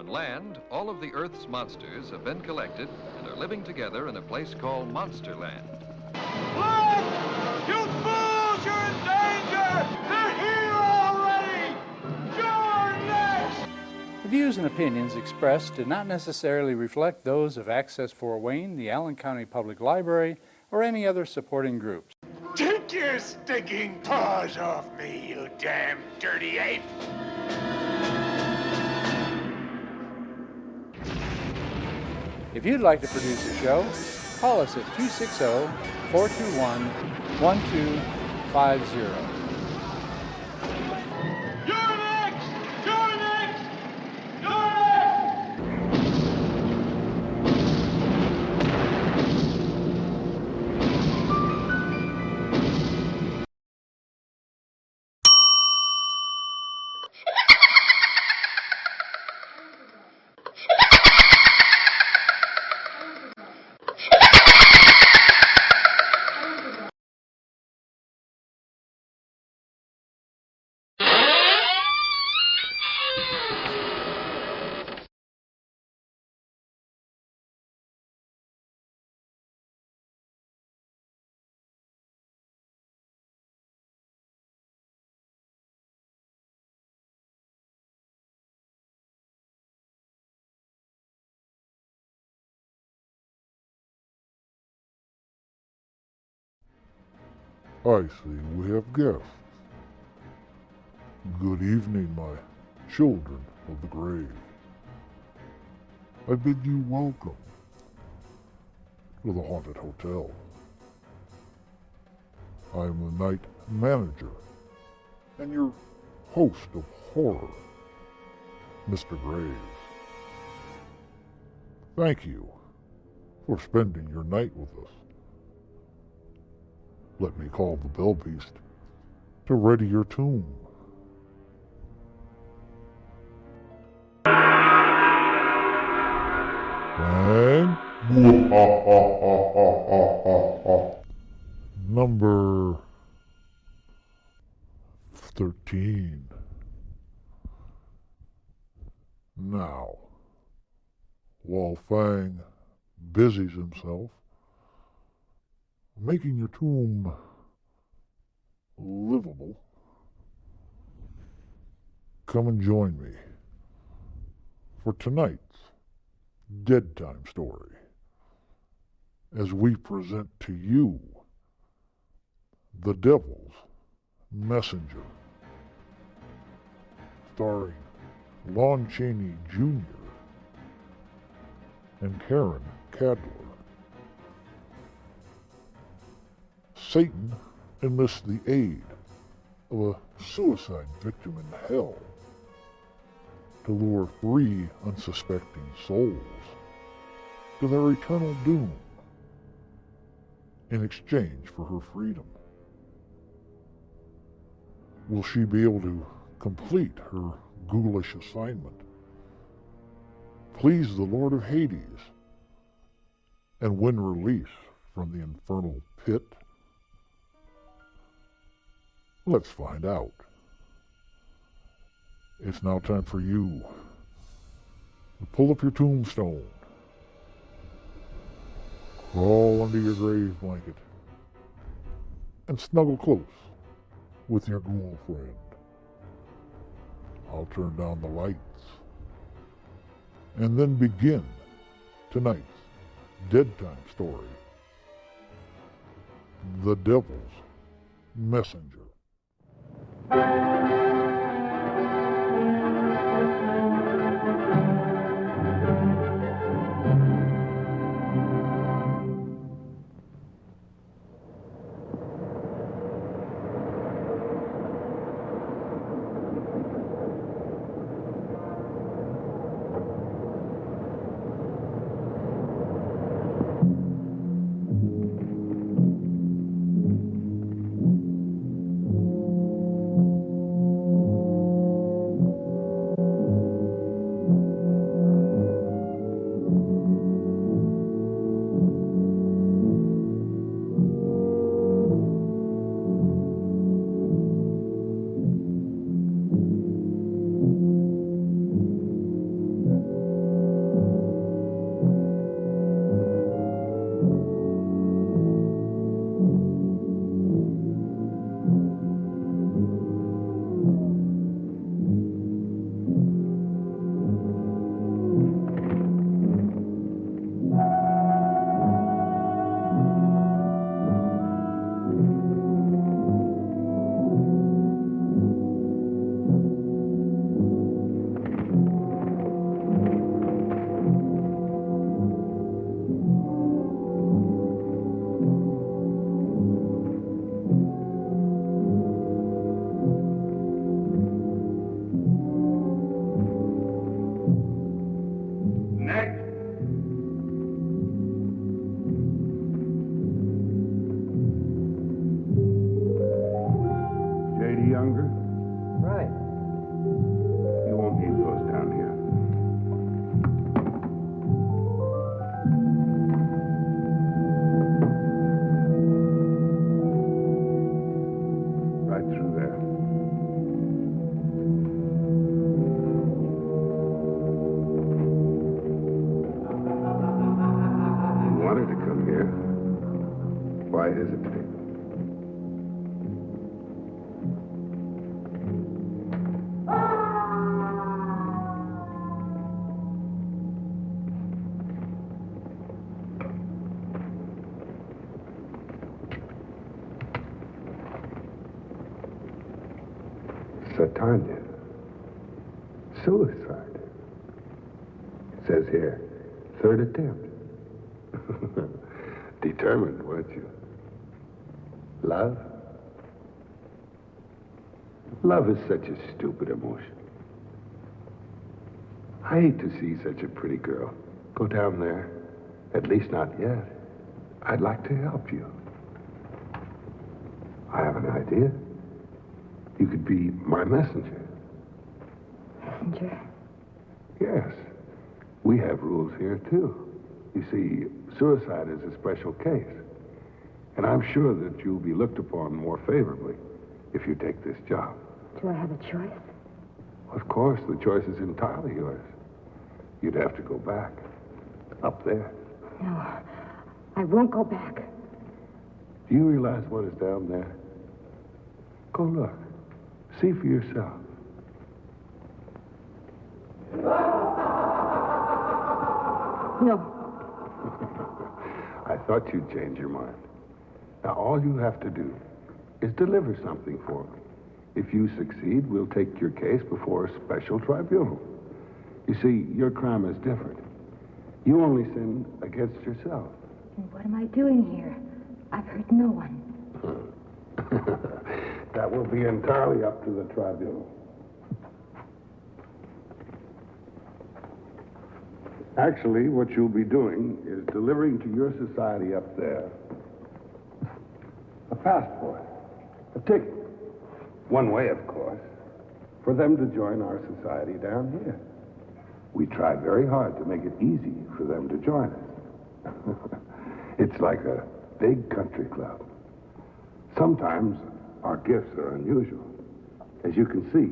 On land, all of the Earth's monsters have been collected and are living together in a place called Monsterland. Look! You fools! You're in danger! They're here already! You're next! The views and opinions expressed do not necessarily reflect those of Access Fort Wayne, the Allen County Public Library, or any other supporting groups. Take your stinking paws off me, you damn dirty ape! If you'd like to produce a show, call us at 260-421-1250. You're next! You're next! You're next! I see we have guests. Good evening, my children of the grave. I bid you welcome to the Haunted Hotel. I am the night manager and your host of horror, Mr. Graves. Thank you for spending your night with us. Let me call the Bell Beast to ready your tomb. And number 13. Now, while Fang busies himself making your tomb livable, come and join me for tonight's Dead Time story as we present to you The Devil's Messenger, starring Lon Chaney Jr. and Karen Cadler. Satan enlists the aid of a suicide victim in hell to lure 3 unsuspecting souls to their eternal doom in exchange for her freedom. Will she be able to complete her ghoulish assignment, please the Lord of Hades, and win release from the infernal pit? Let's find out. It's now time for you to pull up your tombstone, crawl under your grave blanket, and snuggle close with your ghoul friend. I'll turn down the lights and then begin tonight's Dead Time story, The Devil's Messenger. why hesitate? Satanya. Suicide. It says here, third attempt. Determined, weren't you? Love? Love is such a stupid emotion. I hate to see such a pretty girl go down there. At least not yet. I'd like to help you. I have an idea. You could be my messenger. Messenger? Yes. We have rules here, too. You see, suicide is a special case. And I'm sure that you'll be looked upon more favorably if you take this job. Do I have a choice? Of course, the choice is entirely yours. You'd have to go back. Up there. No, I won't go back. Do you realize what is down there? Go look. See for yourself. No. I thought you'd change your mind. Now, all you have to do is deliver something for me. If you succeed, we'll take your case before a special tribunal. You see, your crime is different. You only sin against yourself. And what am I doing here? I've hurt no one. That will be entirely up to the tribunal. Actually, what you'll be doing is delivering to your society up there a passport, a ticket. One way, of course, for them to join our society down here. We try very hard to make it easy for them to join us. It's like a big country club. Sometimes our gifts are unusual. As you can see,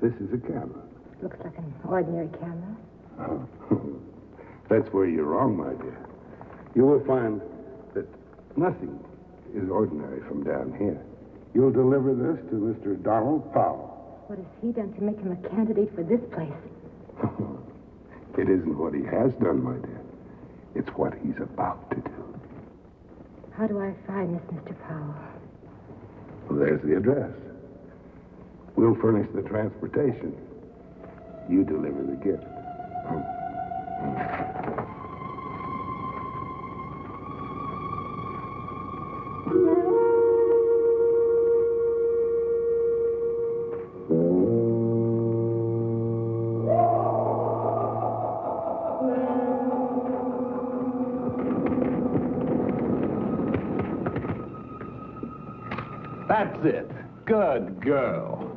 this is a camera. Looks like an ordinary camera. Oh. That's where you're wrong, my dear. You will find that nothing is ordinary from down here. You'll deliver this to Mr. Donald Powell. What has he done to make him a candidate for this place? It isn't what he has done, my dear. It's what he's about to do. How do I find this Mr. Powell? Well, there's the address. We'll furnish the transportation. You deliver the gift. That's it. Good girl.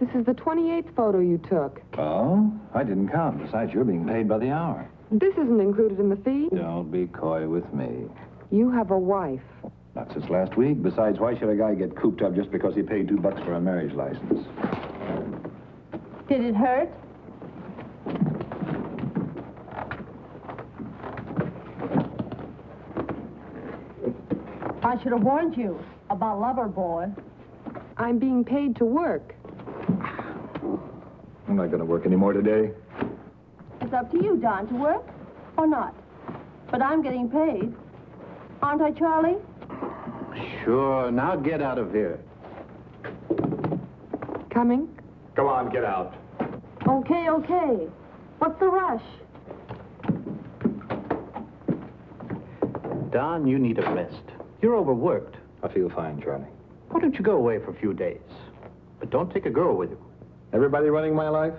This is the 28th photo you took. Oh? I didn't count. Besides, you're being paid by the hour. This isn't included in the fee. Don't be coy with me. You have a wife. Not since last week. Besides, why should a guy get cooped up just because he paid $2 for a marriage license? Did it hurt? I should have warned you about Lover Boy. I'm being paid to work. I'm not going to work anymore today. It's up to you, Don, to work or not. But I'm getting paid. Aren't I, Charlie? Sure. Now get out of here. Coming? Come on, get out. Okay, okay. What's the rush? Don, you need a rest. You're overworked. I feel fine, Charlie. Why don't you go away for a few days? But don't take a girl with you. Everybody running my life?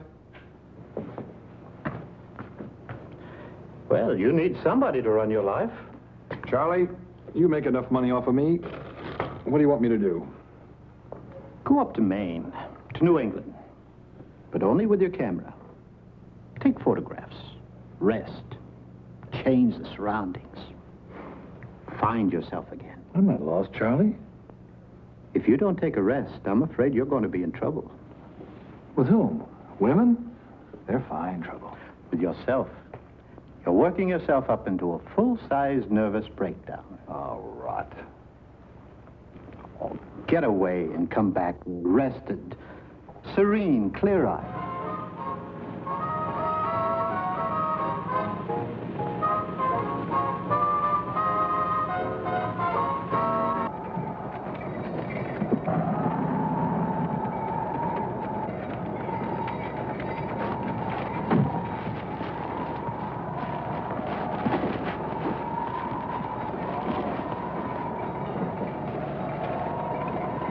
Well, you need somebody to run your life. Charlie, you make enough money off of me. What do you want me to do? Go up to Maine, to New England. But only with your camera. Take photographs. Rest. Change the surroundings. Find yourself again. I'm not lost, Charlie. If you don't take a rest, I'm afraid you're going to be in trouble. With whom? Women? They're fine trouble. With yourself. You're working yourself up into a full-size nervous breakdown. Oh, rot. Oh, get away and come back rested, serene, clear-eyed.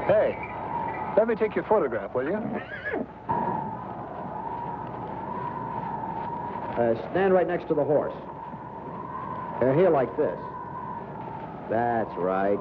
Hey, let me take your photograph, will you? Stand right next to the horse. Here like this. That's right.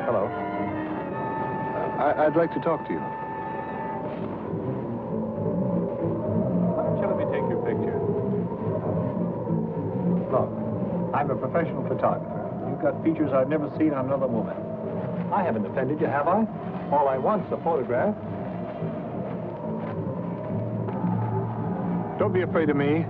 Hello. I'd like to talk to you. Why don't you let me take your picture? Look, I'm a professional photographer. You've got features I've never seen on another woman. I haven't offended you, have I? All I want's a photograph. Don't be afraid of me.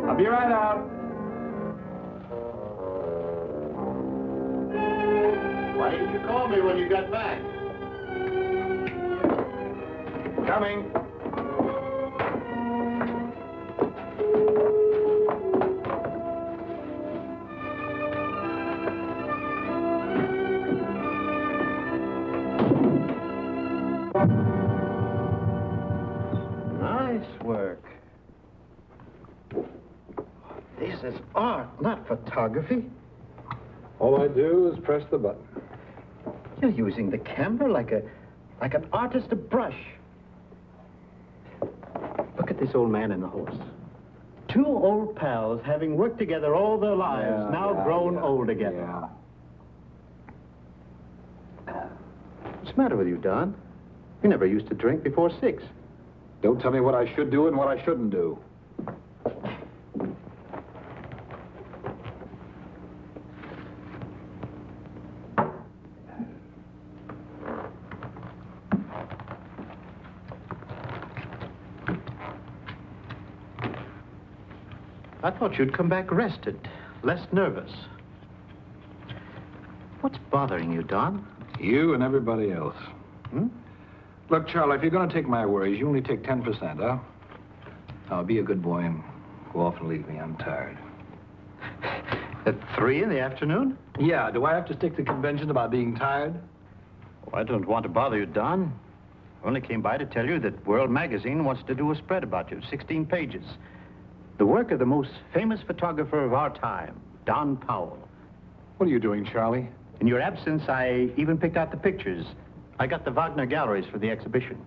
I'll be right out. Why didn't you call me when you got back? Coming. Nice work. This is art, not photography. All I do is press the button. You're using the camera like an artist a brush. Look at this old man and the horse. Two old pals having worked together all their lives, now grown old together. What's the matter with you, Don? You never used to drink before 6. Don't tell me what I should do and what I shouldn't do. I thought you'd come back rested, less nervous. What's bothering you, Don? You and everybody else. Look, Charlie, if you're going to take my worries, you only take 10%, huh? Now, be a good boy and go off and leave me. I'm tired. At 3 in the afternoon? Yeah, do I have to stick to convention about being tired? Oh, I don't want to bother you, Don. I only came by to tell you that World Magazine wants to do a spread about you, 16 pages. The work of the most famous photographer of our time, Don Powell. What are you doing, Charlie? In your absence, I even picked out the pictures. I got the Wagner galleries for the exhibition.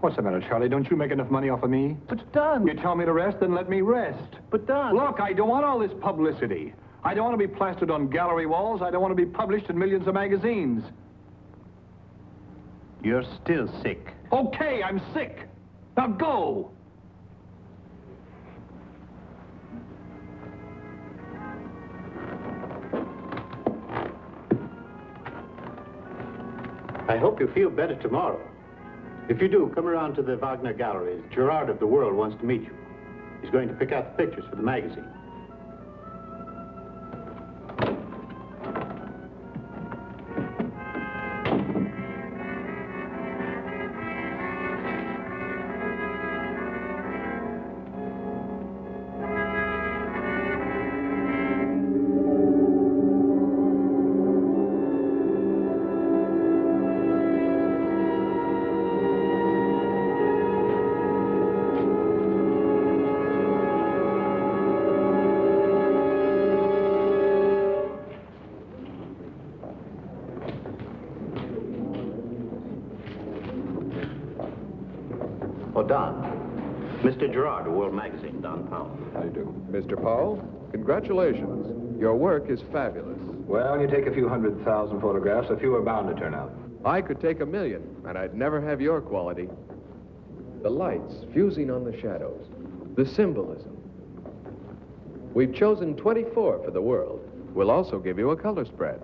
What's the matter, Charlie? Don't you make enough money off of me? But, Don... You tell me to rest, then let me rest. But, Don... Look, I don't want all this publicity. I don't want to be plastered on gallery walls. I don't want to be published in millions of magazines. You're still sick. Okay, I'm sick. Now go. I hope you feel better tomorrow. If you do, come around to the Wagner galleries. Gerard of the World wants to meet you. He's going to pick out the pictures for the magazine. Don. Mr. Gerard of World Magazine, Don Powell. How do you do? Mr. Powell, congratulations. Your work is fabulous. Well, you take a few 100,000 photographs, a few are bound to turn out. I could take 1,000,000, and I'd never have your quality. The lights fusing on the shadows, the symbolism. We've chosen 24 for the World. We'll also give you a color spread,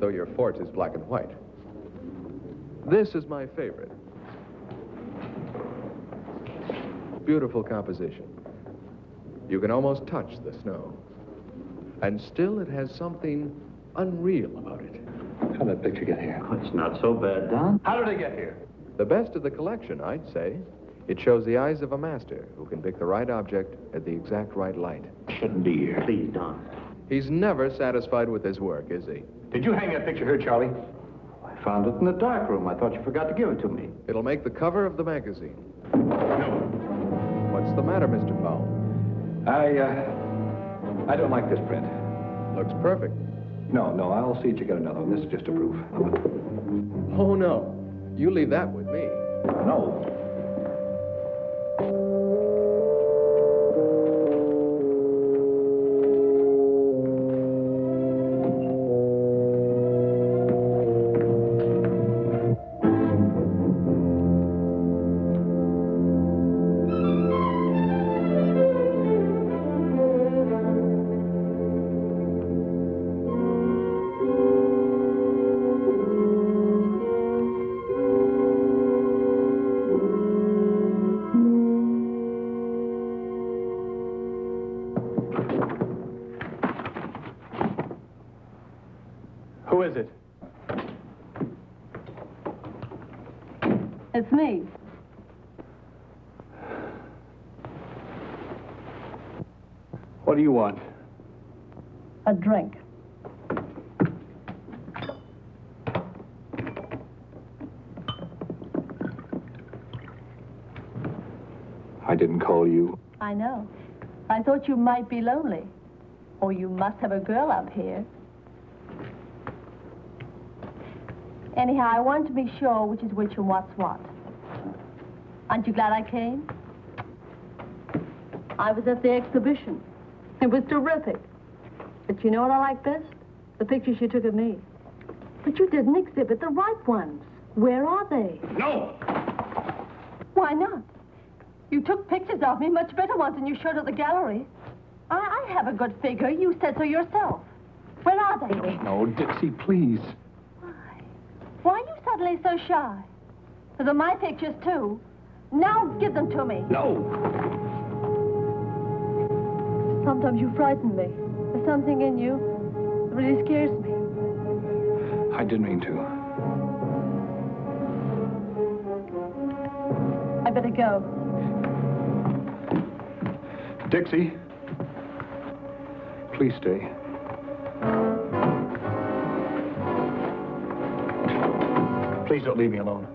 though your forte is black and white. This is my favorite. Beautiful composition. You can almost touch the snow. And still it has something unreal about it. How did that picture get here? Oh, it's not so bad, Don. How did it get here? The best of the collection, I'd say. It shows the eyes of a master who can pick the right object at the exact right light. Shouldn't be here. Please, Don. He's never satisfied with his work, is he? Did you hang that picture here, Charlie? I found it in the dark room. I thought you forgot to give it to me. It'll make the cover of the magazine. No. What's the matter, Mr. Powell? I don't like this print. Looks perfect. No, I'll see that you get another one. This is just a proof. Oh, no. You leave that with me. No. Who is it? It's me. What do you want? A drink. I didn't call you. I know. I thought you might be lonely. Or you must have a girl out here. Anyhow, I want to be sure which is which and what's what. Aren't you glad I came? I was at the exhibition. It was terrific. But you know what I like best? The pictures you took of me. But you didn't exhibit the right ones. Where are they? No! Why not? You took pictures of me, much better ones than you showed at the gallery. I have a good figure. You said so yourself. Where are they? No, Dixie, please. Why are you suddenly so shy? They're my pictures, too. Now give them to me. No! Sometimes you frighten me. There's something in you that really scares me. I didn't mean to. I better go. Dixie, please stay. Please don't leave me alone.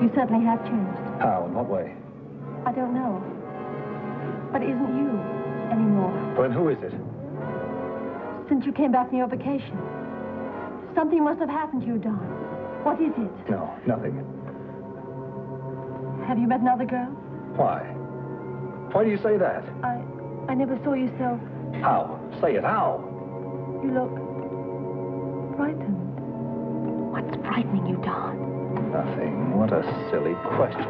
You certainly have changed. How? In what way? I don't know. But it isn't you anymore. Then who is it? Since you came back from your vacation. Something must have happened to you, Don. What is it? No, nothing. Have you met another girl? Why? Why do you say that? I never saw you so... How? Say it, how? You look... frightened. What's frightening you, Don? Nothing. What a silly question.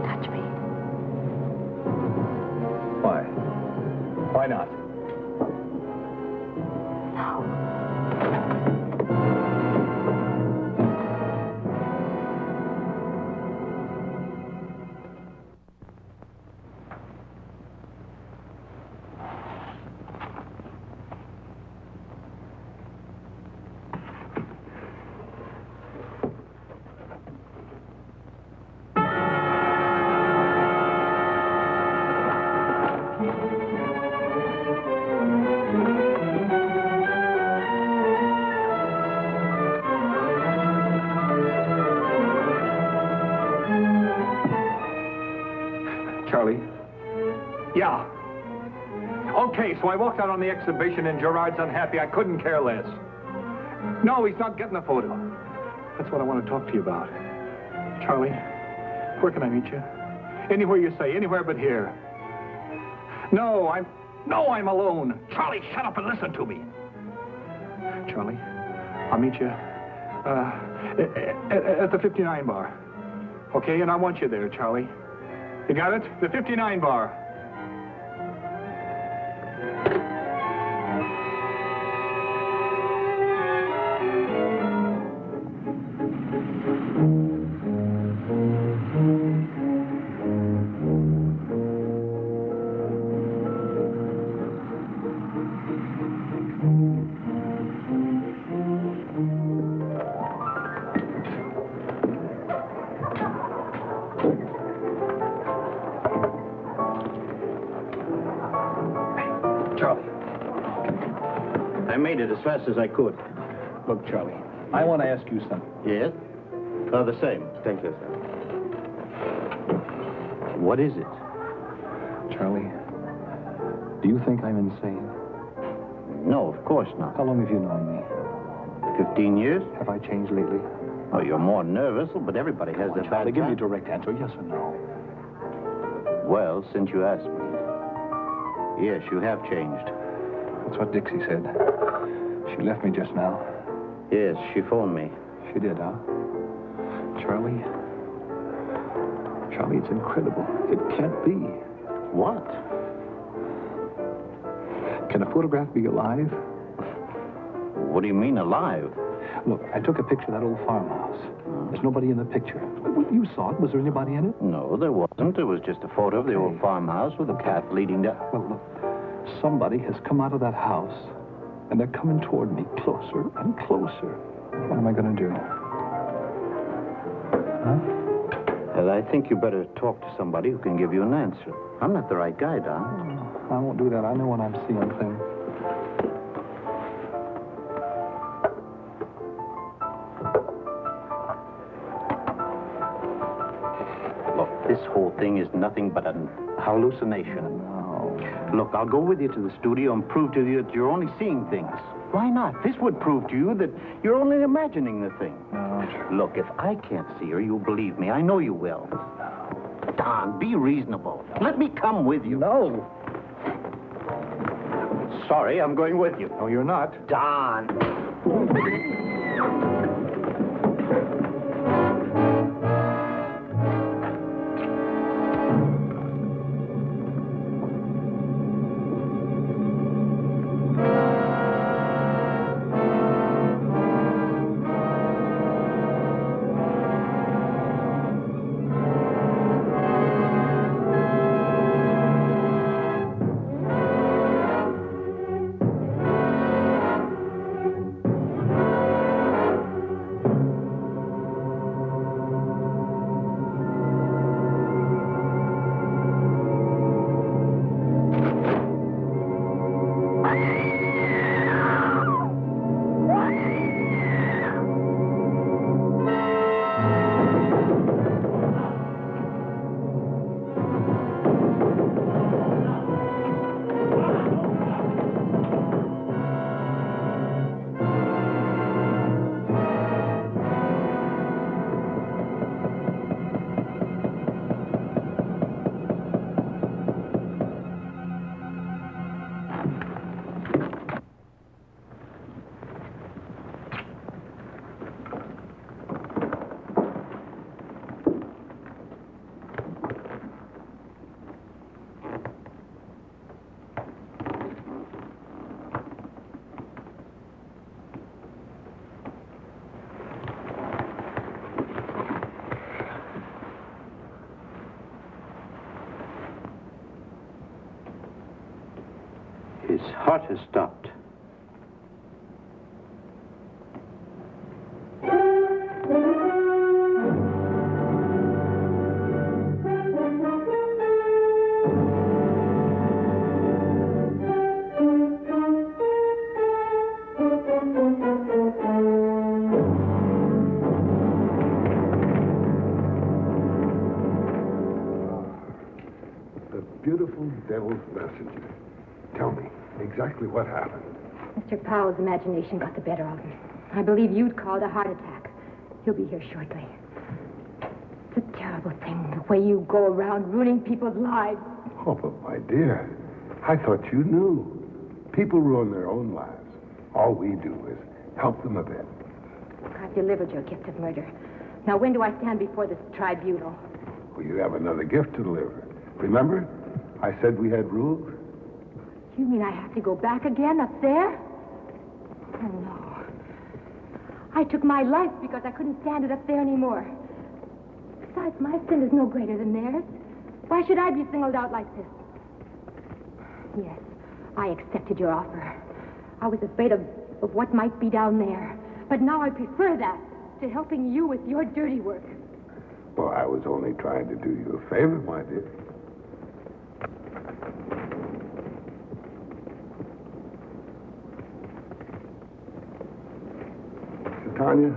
Touch me. Why? Why not? Charlie? Yeah. Okay, so I walked out on the exhibition and Gerard's unhappy. I couldn't care less. No, he's not getting a photo. That's what I want to talk to you about. Charlie, where can I meet you? Anywhere you say, anywhere but here. No, I'm alone. Charlie, shut up and listen to me. Charlie, I'll meet you at the 59 bar. Okay, and I want you there, Charlie. You got it? The 59 bar. I made it as fast as I could. Look, Charlie, I want to ask you something. Yes? The same. Thank you, sir. What is it? Charlie, do you think I'm insane? No, of course not. How long have you known me? 15 years? Have I changed lately? Oh, you're more nervous, but everybody has their bad Charlie, give me a times. direct answer, yes or no. Well, since you asked me, yes, you have changed. That's what Dixie said. She left me just now. Yes, she phoned me. She did, huh? Charlie? Charlie, it's incredible. It can't be. What? Can a photograph be alive? What do you mean, alive? Look, I took a picture of that old farmhouse. There's nobody in the picture. You saw it. Was there anybody in it? No, there wasn't. It was just a photo of the old farmhouse with a path leading down. Well, look, somebody has come out of that house, and they're coming toward me closer and closer. What am I going to do? Huh? Well, I think you better talk to somebody who can give you an answer. I'm not the right guy, Don. I won't do that. I know when I'm seeing things. Look, this whole thing is nothing but an hallucination. No. Look, I'll go with you to the studio and prove to you that you're only seeing things. Why not? This would prove to you that you're only imagining the thing. Look, if I can't see her, you'll believe me. I know you will. Don, be reasonable. Let me come with you. No. Sorry, I'm going with you. No, you're not. Don. His heart has stopped. The beautiful devil's messenger. Tell me exactly what happened. Mr. Powell's imagination got the better of him. I believe you'd call it a heart attack. He'll be here shortly. It's a terrible thing, the way you go around ruining people's lives. Oh, but my dear, I thought you knew. People ruin their own lives. All we do is help them a bit. I've delivered your gift of murder. Now, when do I stand before this tribunal? Well, you have another gift to deliver. Remember, I said we had rules? You mean I have to go back again up there? Oh, no. I took my life because I couldn't stand it up there anymore. Besides, my sin is no greater than theirs. Why should I be singled out like this? Yes, I accepted your offer. I was afraid of what might be down there. But now I prefer that to helping you with your dirty work. Well, I was only trying to do you a favor, my dear. Tanya,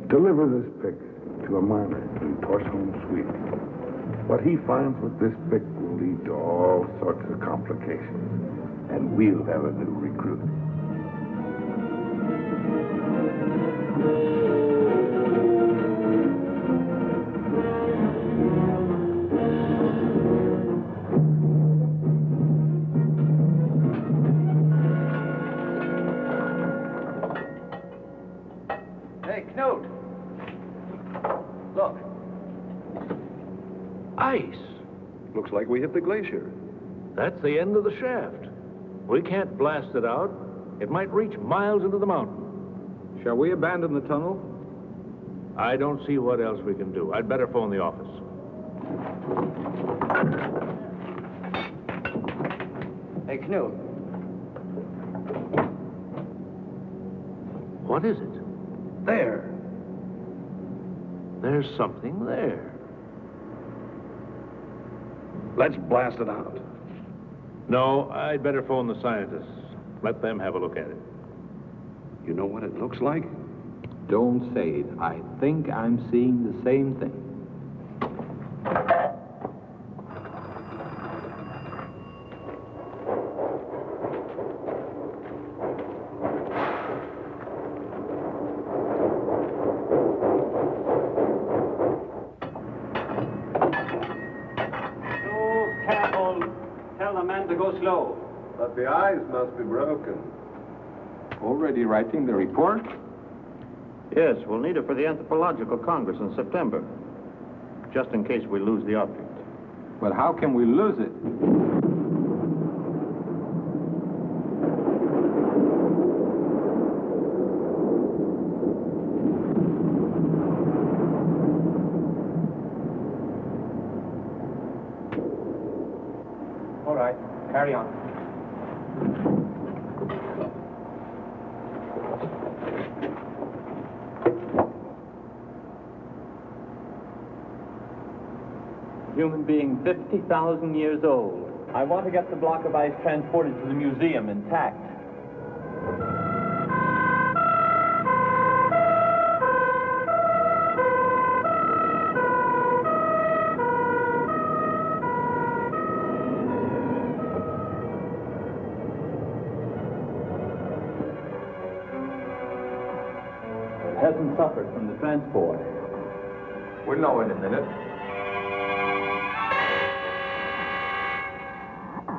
deliver this pick to a miner in Torsholm, Sweden. What he finds with this pick will lead to all sorts of complications, and we'll have a new recruit. Hey, Knut. Look. Ice. Looks like we hit the glacier. That's the end of the shaft. We can't blast it out. It might reach miles into the mountain. Shall we abandon the tunnel? I don't see what else we can do. I'd better phone the office. Hey, Knut. What is it? There. There's something there. Let's blast it out. No, I'd better phone the scientists. Let them have a look at it. You know what it looks like? Don't say it. I think I'm seeing the same thing. Go slow. But the eyes must be broken. Already writing the report? Yes, we'll need it for the Anthropological Congress in September. Just in case we lose the object. But how can we lose it? All right, carry on. Human being 50,000 years old. I want to get the block of ice transported to the museum intact. It hasn't suffered from the transport. We'll know in a minute.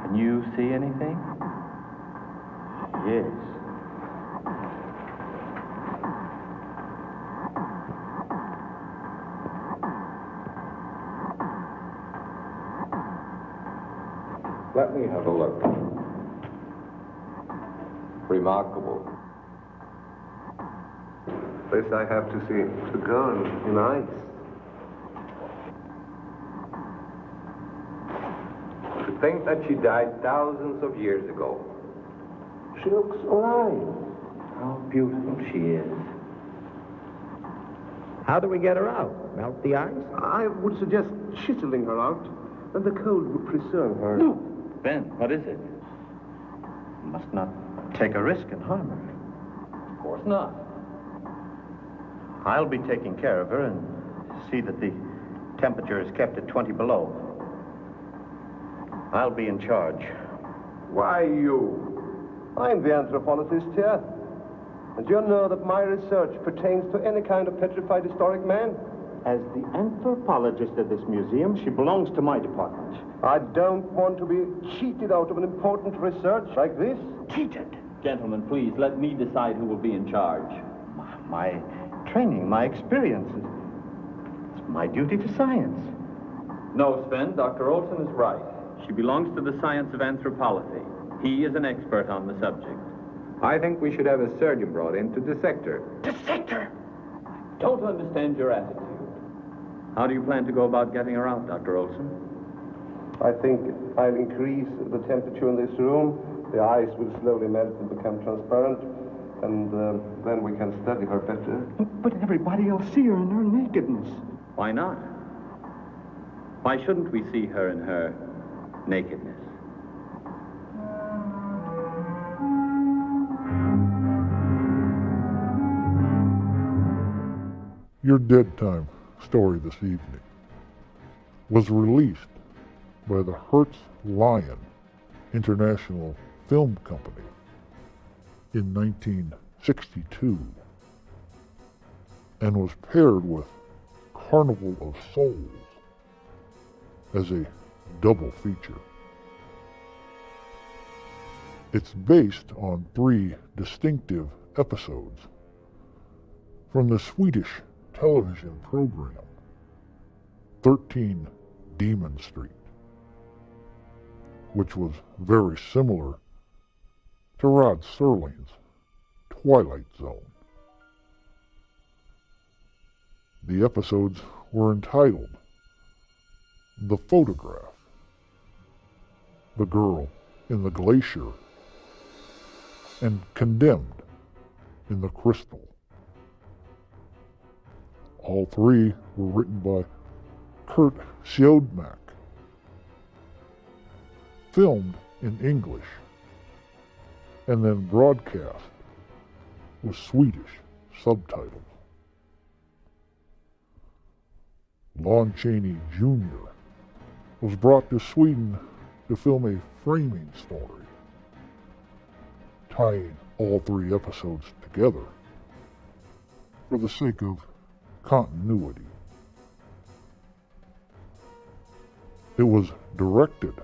Can you see anything? Yes. Let me have a look. Remarkable. This I have to see. The girl in ice. To think that she died thousands of years ago. She looks alive. How beautiful she is. How do we get her out? Melt the ice? I would suggest chiseling her out, and the cold would preserve her. No. Ben, what is it? Must not take a risk and harm her. Of course not. I'll be taking care of her and see that the temperature is kept at 20 below. I'll be in charge. Why you? I'm the anthropologist here. And you know that my research pertains to any kind of petrified historic man. As the anthropologist of this museum, she belongs to my department. I don't want to be cheated out of an important research like this. Cheated? Gentlemen, please, let me decide who will be in charge. My training, my experiences. It's my duty to science. No, Sven, Dr. Olson is right. She belongs to the science of anthropology. He is an expert on the subject. I think we should have a surgeon brought in to dissect her. Dissector? Don't understand your attitude. How do you plan to go about getting her out, Dr. Olson? I think I'll increase the temperature in this room. The ice will slowly melt and become transparent. And then we can study her better. But everybody will see her in her nakedness. Why not? Why shouldn't we see her in her nakedness? Your Dead Time story this evening was released by the Hertz Lion International Film Company in 1962 and was paired with Carnival of Souls as a double feature. It's based on 3 distinctive episodes from the Swedish television program 13 Demon Street, which was very similar to Rod Serling's Twilight Zone. The episodes were entitled The Photograph, The Girl in the Glacier, and Condemned in the Crystal. All 3 were written by Kurt Siodmak, filmed in English, and then broadcast with Swedish subtitles. Lon Chaney Jr. was brought to Sweden to film a framing story, tying all 3 episodes together for the sake of continuity. It was directed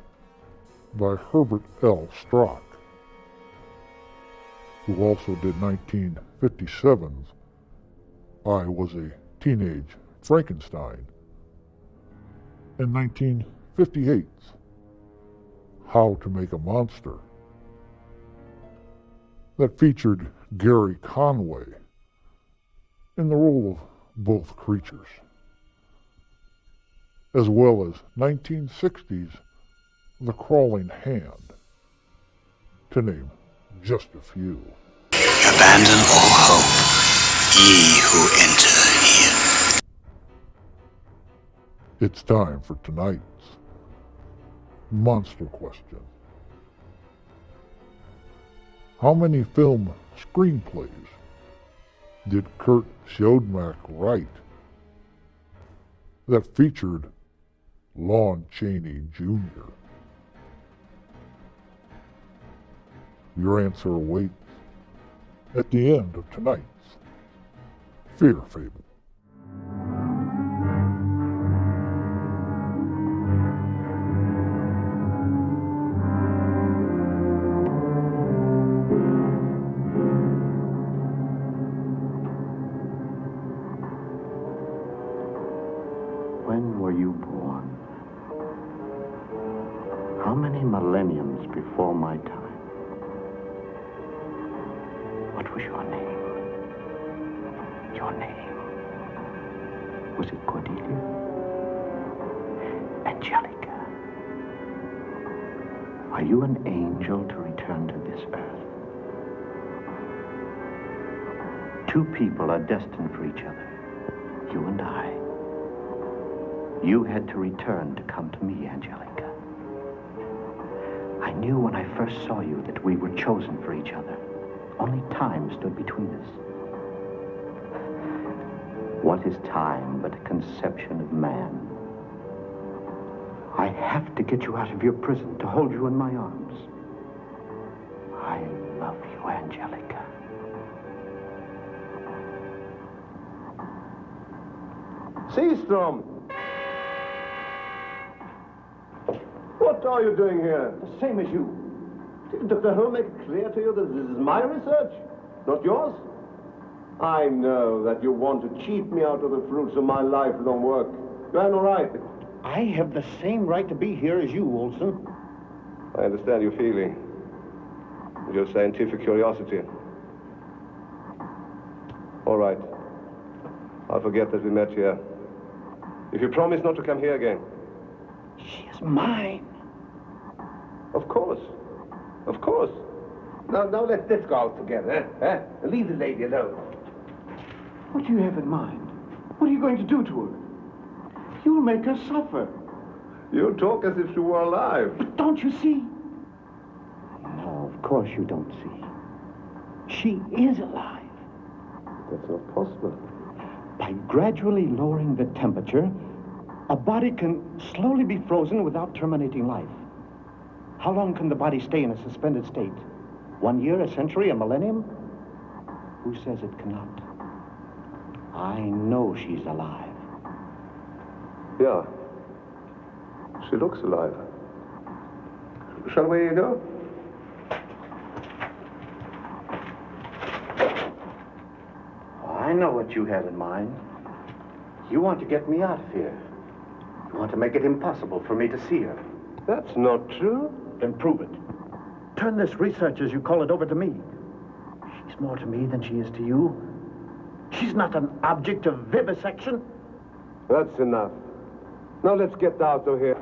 by Herbert L. Strock, who also did 1957's I Was a Teenage Frankenstein, and 1958's How to Make a Monster, that featured Gary Conway in the role of both creatures, as well as 1960's The Crawling Hand, to name just a few. Abandon all hope, ye who enter here. It's time for tonight's monster question. How many film screenplays did Kurt Siodmak write that featured Lon Chaney Jr.? Your answer awaits at the end of tonight's Fear Fable. When were you born? How many millenniums before my time? What was your name? Your name? Was it Cordelia? Angelica? Are you an angel to return to this earth? Two people are destined for each other, you and I. You had to return to come to me, Angelica. I knew when I first saw you that we were chosen for each other. Only time stood between us. What is time but a conception of man? I have to get you out of your prison to hold you in my arms. I love you, Angelica. Seastrom! What are you doing here? The same as you. Did Dr. Holmes make it clear to you that this is my research, not yours? I know that you want to cheat me out of the fruits of my lifelong work. You have no right. I have the same right to be here as you, Olson. I understand your feeling. Your scientific curiosity. All right. I'll forget that we met here. If you promise not to come here again. She is mine. Of course. Of course. Now let's go out together, eh? And leave the lady alone. What do you have in mind? What are you going to do to her? You'll make her suffer. You talk as if she were alive. But don't you see? No, of course you don't see. She is alive. That's not possible. By gradually lowering the temperature, a body can slowly be frozen without terminating life. How long can the body stay in a suspended state? 1 year, a century, a millennium? Who says it cannot? I know she's alive. Yeah. She looks alive. Shall we go? I know what you have in mind. You want to get me out of here. You want to make it impossible for me to see her. That's not true. Then prove it. Turn this research, as you call it, over to me. She's more to me than she is to you. She's not an object of vivisection. That's enough. Now let's get out of here.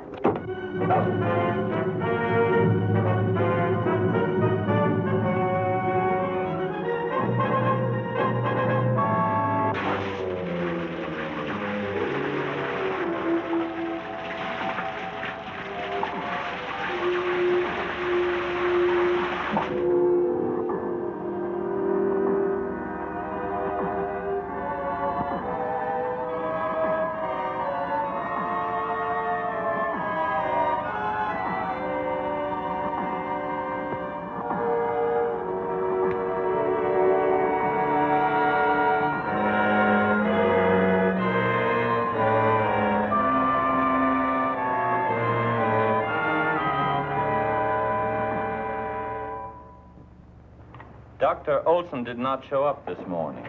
Dr. Olson did not show up this morning.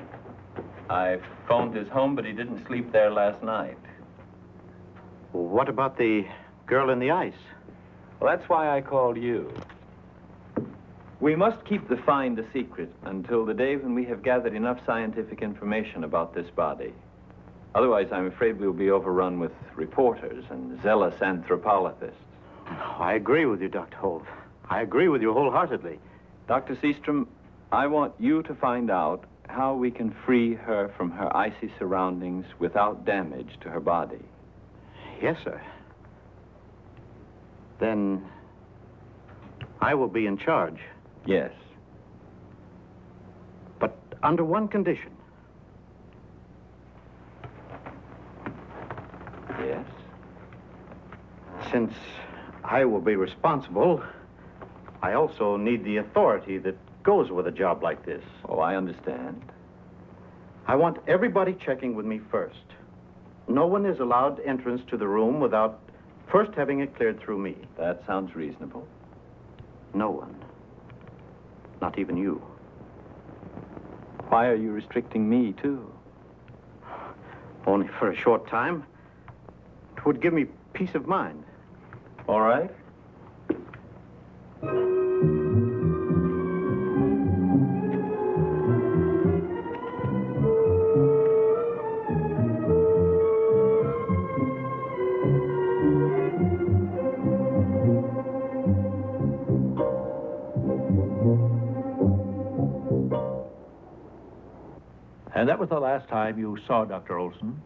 I phoned his home, but he didn't sleep there last night. What about the girl in the ice? Well, that's why I called you. We must keep the find a secret until the day when we have gathered enough scientific information about this body. Otherwise, I'm afraid we'll be overrun with reporters and zealous anthropologists. I agree with you, Dr. Holt. I agree with you wholeheartedly. Dr. Seastrom, I want you to find out how we can free her from her icy surroundings without damage to her body. Yes, sir. Then I will be in charge. Yes. But under one condition. Yes? Since I will be responsible, I also need the authority that goes with a job like this. Oh, I understand. I want everybody checking with me first. No one is allowed entrance to the room without first having it cleared through me. That sounds reasonable. No one. Not even you. Why are you restricting me, too? Only for a short time. It would give me peace of mind. All right. And that was the last time you saw Dr. Olson?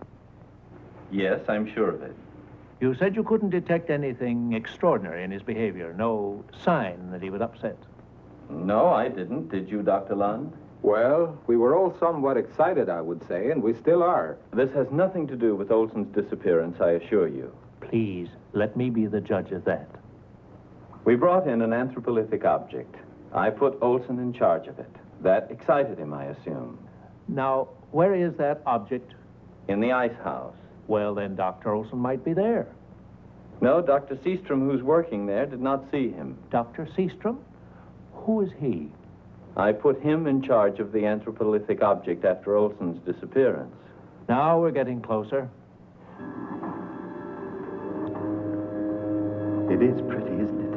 Yes, I'm sure of it. You said you couldn't detect anything extraordinary in his behavior, no sign that he was upset. No, I didn't. Did you, Dr. Lund? Well, we were all somewhat excited, I would say, and we still are. This has nothing to do with Olson's disappearance, I assure you. Please, let me be the judge of that. We brought in an anthropolithic object. I put Olson in charge of it. That excited him, I assume. Now, where is that object? In the ice house. Well, then Dr. Olson might be there. No, Dr. Seastrom, who's working there, did not see him. Dr. Seastrom? Who is he? I put him in charge of the anthropolithic object after Olson's disappearance. Now we're getting closer. It is pretty, isn't it?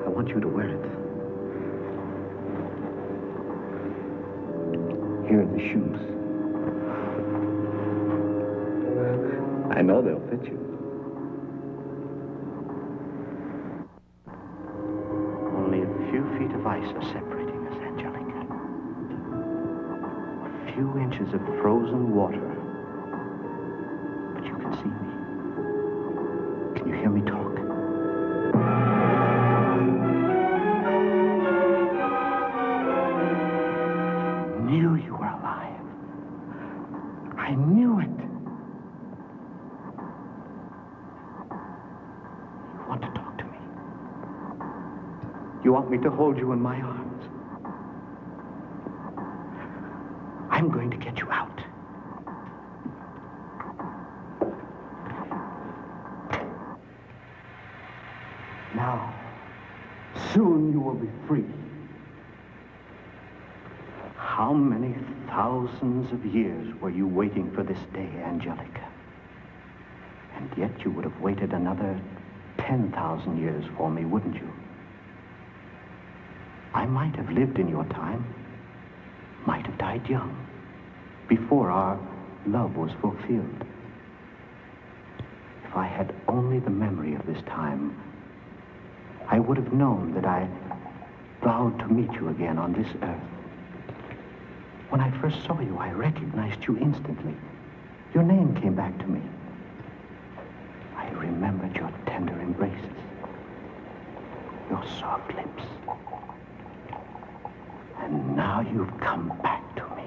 I want you to wear it. Here are the shoes. I know they'll fit you. Only a few feet of ice are separating us, Angelica. A few inches of frozen water. But you can see me. Can you hear me talk? I knew you were alive. I knew it. You want to talk to me? You want me to hold you in my arms? I'm going to get you out. Now, soon you will be free. How many thousands of years were you waiting for this day, Angelica? And yet you would have waited another 10,000 years for me, wouldn't you? I might have lived in your time, might have died young, before our love was fulfilled. If I had only the memory of this time, I would have known that I vowed to meet you again on this earth. When I first saw you, I recognized you instantly. Your name came back to me. I remembered your tender embraces, your soft lips. And now you've come back to me.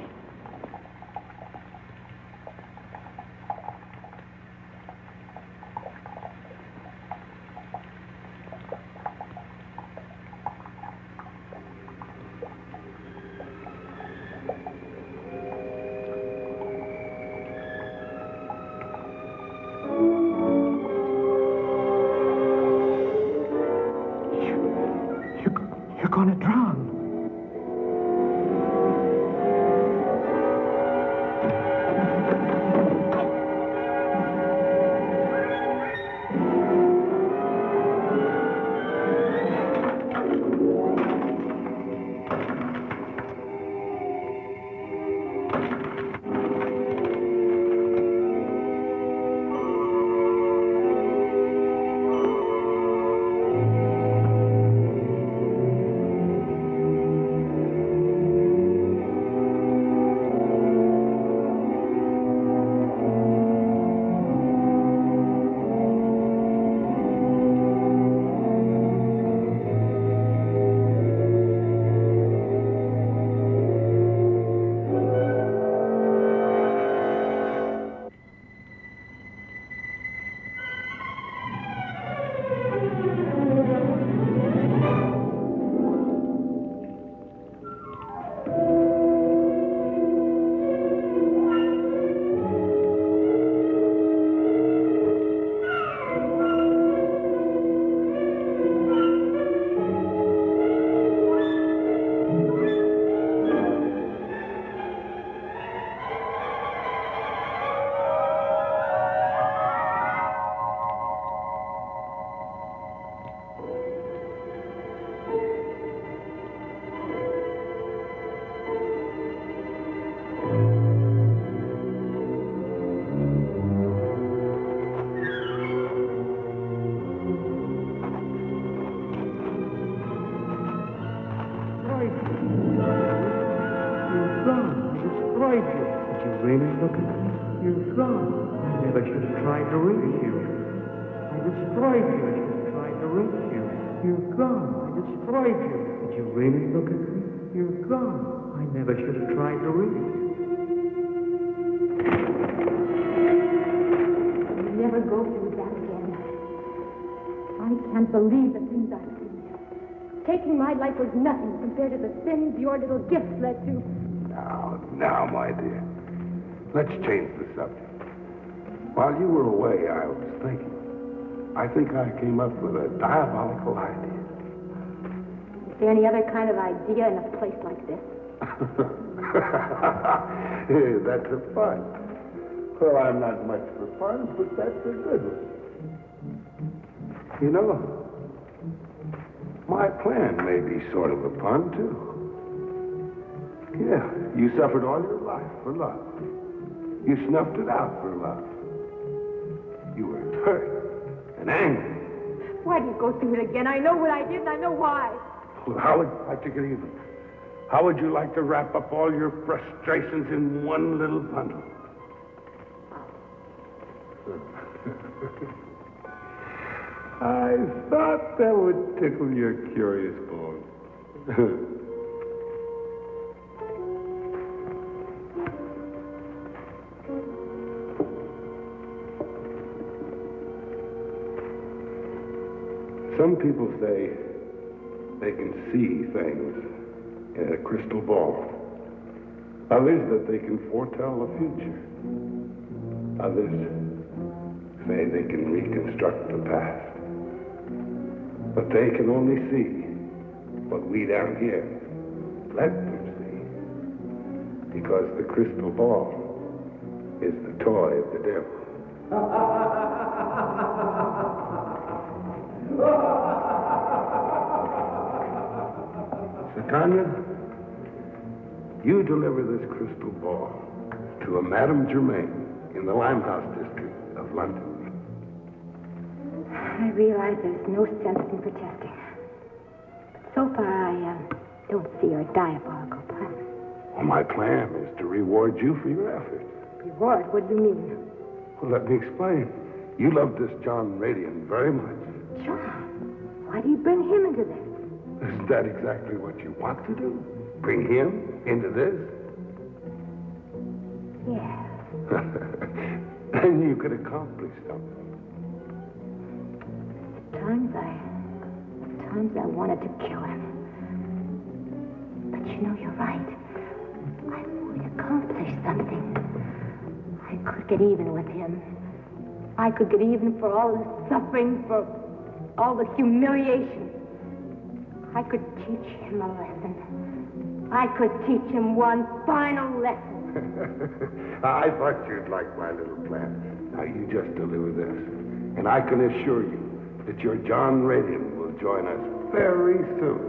You're going to drown. Believe the things I've seen. Taking my life was nothing compared to the sins your little gifts led to. Now, my dear, let's change the subject. While you were away, I was thinking. I think I came up with a diabolical idea. Is there any other kind of idea in a place like this? That's a fun. Well, I'm not much for fun, but that's a good one. You know, my plan may be sort of a pun, too. Yeah, you suffered all your life for love. You snuffed it out for love. You were hurt and angry. Why do you go through it again? I know what I did and I know why. Well, how would you like to get even? How would you like to wrap up all your frustrations in one little bundle? I thought that would tickle your curious bone. Some people say they can see things in a crystal ball. Others that they can foretell the future. Others say they can reconstruct the past. But they can only see what we down here let them see. Because the crystal ball is the toy of the devil. Tanya, you deliver this crystal ball to a Madame Germain in the Limehouse district of London. I realize there's no sense in protesting. But so far, I don't see your diabolical plan. Well, my plan is to reward you for your efforts. Reward? What do you mean? Well, let me explain. You love this John Radian very much. John? Why do you bring him into this? Isn't that exactly what you want to do? Bring him into this? Yes. Then you could accomplish something. Times I wanted to kill him. But you know, you're right. I would accomplish something. I could get even with him. I could get even for all the suffering, for all the humiliation. I could teach him a lesson. I could teach him one final lesson. I thought you'd like my little plan. Now, you just deliver this. And I can assure you that your John Radian will join us very soon.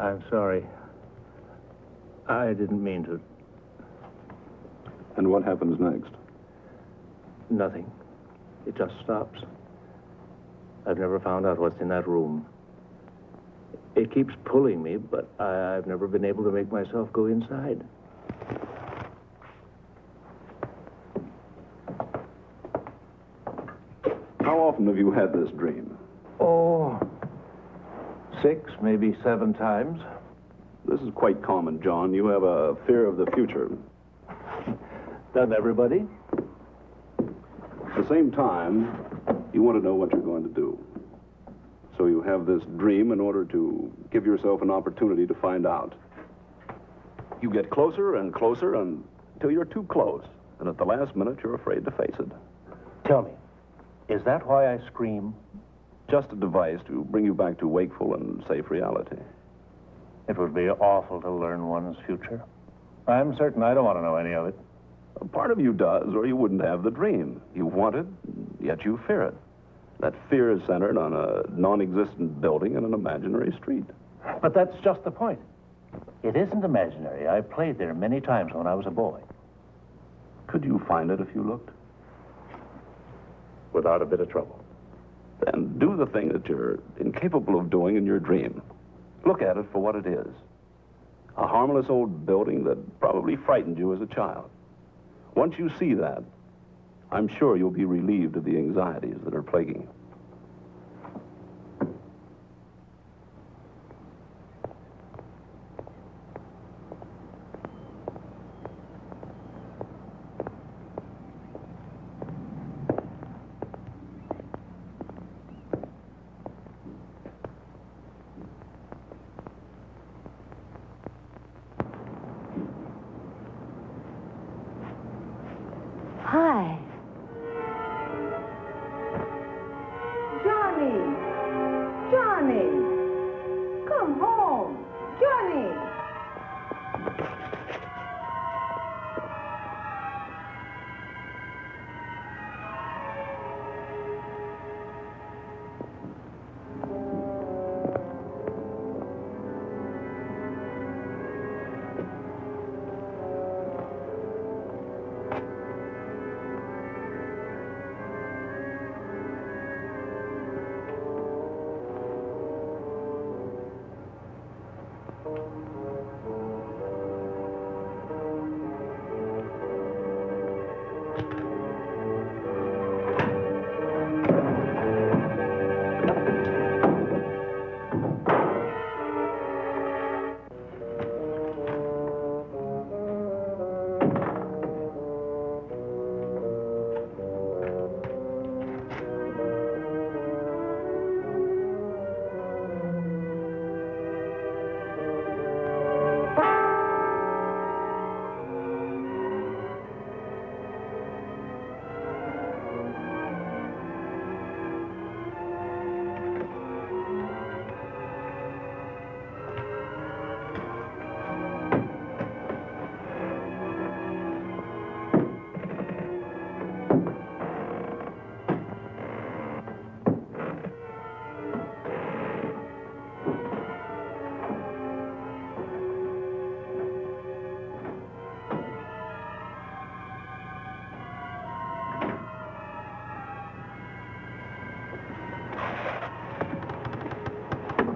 I'm sorry. I didn't mean to. And what happens next? Nothing. It just stops. I've never found out what's in that room. It keeps pulling me, but I've never been able to make myself go inside. How often have you had this dream? Oh, 6, maybe 7 times. This is quite common, John. You have a fear of the future. Doesn't everybody? At the same time, you want to know what you're going to do. So you have this dream in order to give yourself an opportunity to find out. You get closer and closer until you're too close. And at the last minute, you're afraid to face it. Tell me, is that why I scream? Just a device to bring you back to wakeful and safe reality. It would be awful to learn one's future. I'm certain I don't want to know any of it. A part of you does, or you wouldn't have the dream. You want it, yet you fear it. That fear is centered on a non-existent building in an imaginary street. But that's just the point. It isn't imaginary. I played there many times when I was a boy. Could you find it if you looked? Without a bit of trouble. Then do the thing that you're incapable of doing in your dream. Look at it for what it is. A harmless old building that probably frightened you as a child. Once you see that, I'm sure you'll be relieved of the anxieties that are plaguing you. Hi. Johnny! Johnny! Come home! Johnny!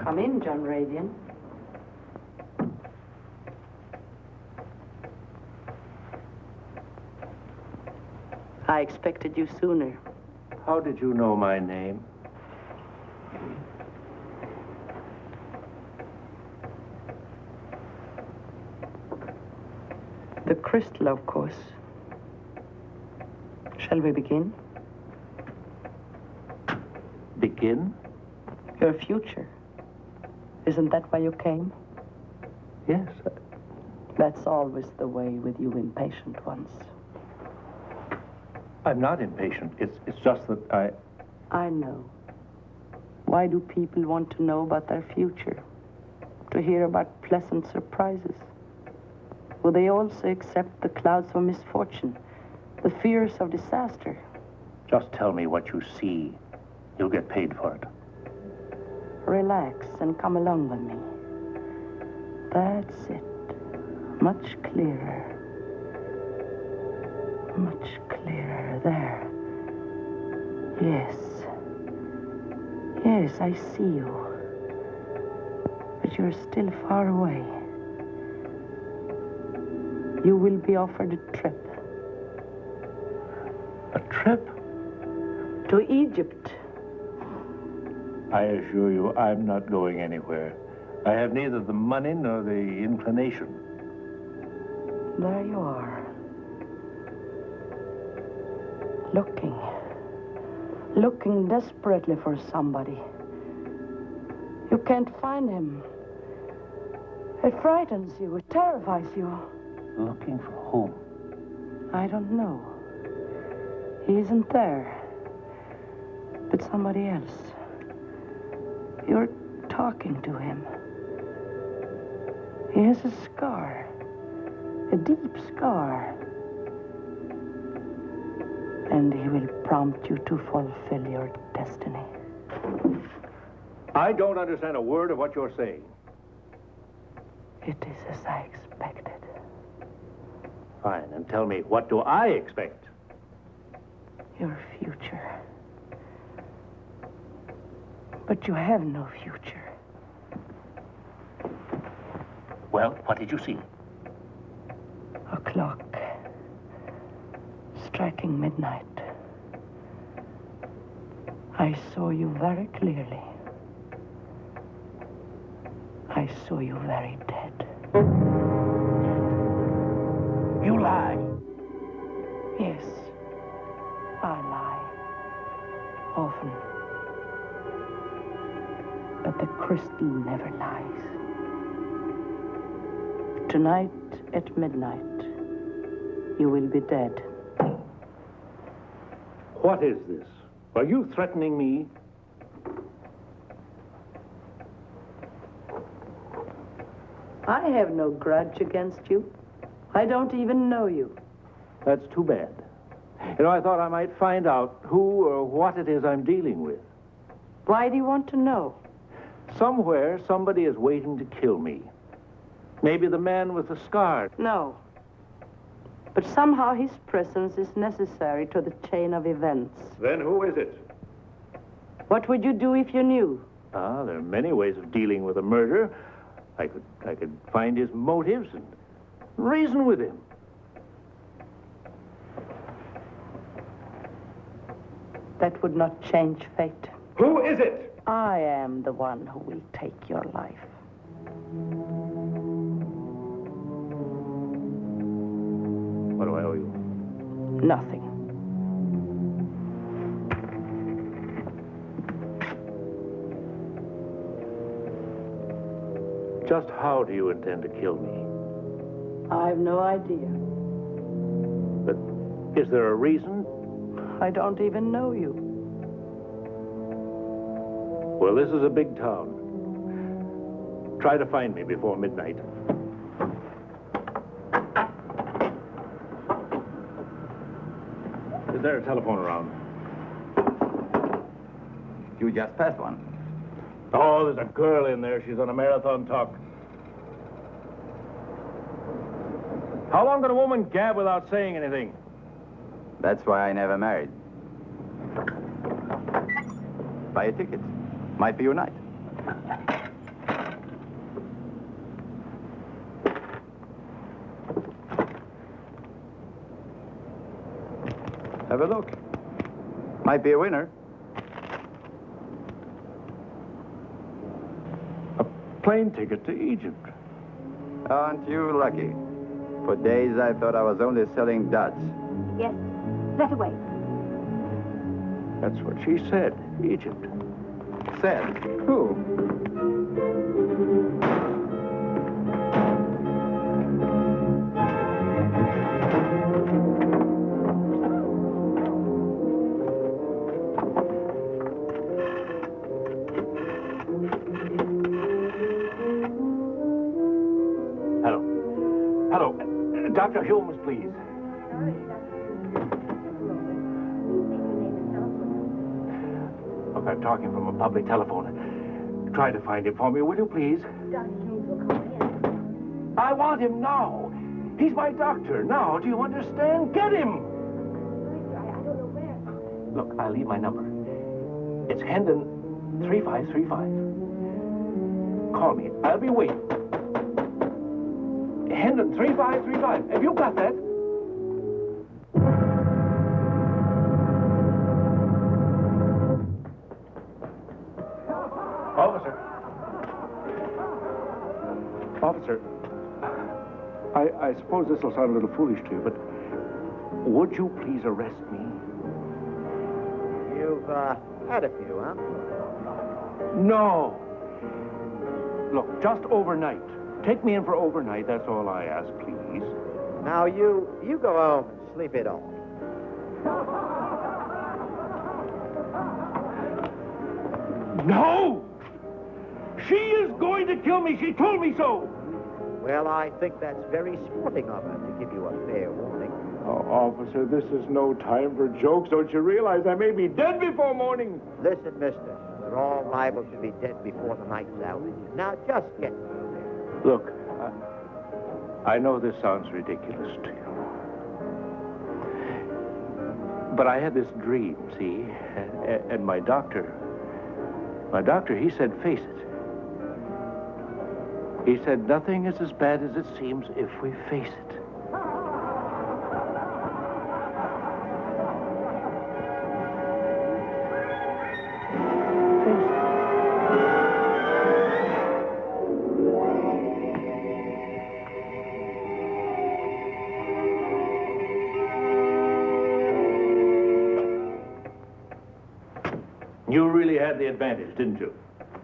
Come in, John Radian. I expected you sooner. How did you know my name? The crystal, of course. Shall we begin? Begin? Your future. Isn't that why you came? Yes. That's always the way with you impatient ones. I'm not impatient. It's just that I know. Why do people want to know about their future? To hear about pleasant surprises? Will they also accept the clouds of misfortune, the fears of disaster? Just tell me what you see. You'll get paid for it. Relax and come along with me. That's it. Much clearer. Much clearer. There. Yes. Yes, I see you. But you're still far away. You will be offered a trip. A trip? To Egypt. I assure you, I'm not going anywhere. I have neither the money nor the inclination. There you are. Looking. Looking desperately for somebody. You can't find him. It frightens you. It terrifies you. Looking for whom? I don't know. He isn't there. But somebody else. You're talking to him. He has a scar. A deep scar. And he will prompt you to fulfill your destiny. I don't understand a word of what you're saying. It is as I expected. Fine, and tell me, what do I expect? Your future. But you have no future. Well, what did you see? A clock. Striking midnight. I saw you very clearly. I saw you very dead. You lie. Yes, I lie. Often. But the crystal never lies. Tonight at midnight, you will be dead. What is this? Are you threatening me? I have no grudge against you. I don't even know you. That's too bad. You know, I thought I might find out who or what it is I'm dealing with. Why do you want to know? Somewhere, somebody is waiting to kill me. Maybe the man with the scar. No. But somehow his presence is necessary to the chain of events. Then who is it? What would you do if you knew? Ah, there are many ways of dealing with a murder. I could find his motives and reason with him. That would not change fate. Who is it? I am the one who will take your life. What do I owe you? Nothing. Just how do you intend to kill me? I have no idea. But is there a reason? I don't even know you. Well, this is a big town. Try to find me before midnight. Is there a telephone around? You just passed one. Oh, there's a girl in there. She's on a marathon talk. How long can a woman gab without saying anything? That's why I never married. Buy a ticket. Might be your night. Have a look. Might be a winner. A plane ticket to Egypt. Aren't you lucky? For days I thought I was only selling duds. Yes, that away. That's what she said, Egypt. Said? Who? Hello. Dr. Holmes, please. Look, I'm talking from a public telephone. Try to find him for me, will you, please? Dr. Holmes will call in. I want him now. He's my doctor. Now, do you understand? Get him! I don't know where. Look, I'll leave my number. It's Hendon 3535. Call me. I'll be waiting. Hendon 3535. Have you got that? Officer. Officer. I suppose this will sound a little foolish to you, but would you please arrest me? You've had a few, huh? No. Look, just overnight. Take me in for overnight, that's all I ask, please. Now, you go home and sleep it off. No! She is going to kill me. She told me so. Well, I think that's very sporting of her to give you a fair warning. Oh, officer, this is no time for jokes. Don't you realize I may be dead before morning? Listen, mister, we're all liable to be dead before the night's out. Now, just get... Look, I know this sounds ridiculous to you. But I had this dream, see? And my doctor, he said, face it. He said, nothing is as bad as it seems if we face it. You really had the advantage, didn't you?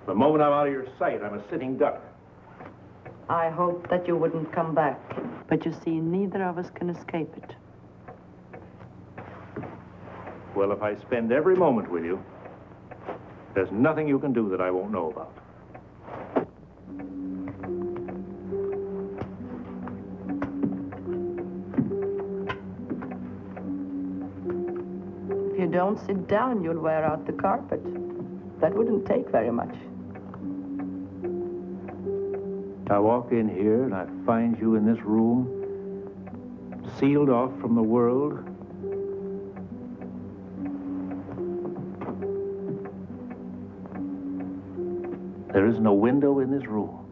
The moment I'm out of your sight, I'm a sitting duck. I hoped that you wouldn't come back. But you see, neither of us can escape it. Well, if I spend every moment with you, there's nothing you can do that I won't know about. If you don't sit down, you'll wear out the carpet. That wouldn't take very much. I walk in here and I find you in this room, sealed off from the world. There isn't a window in this room.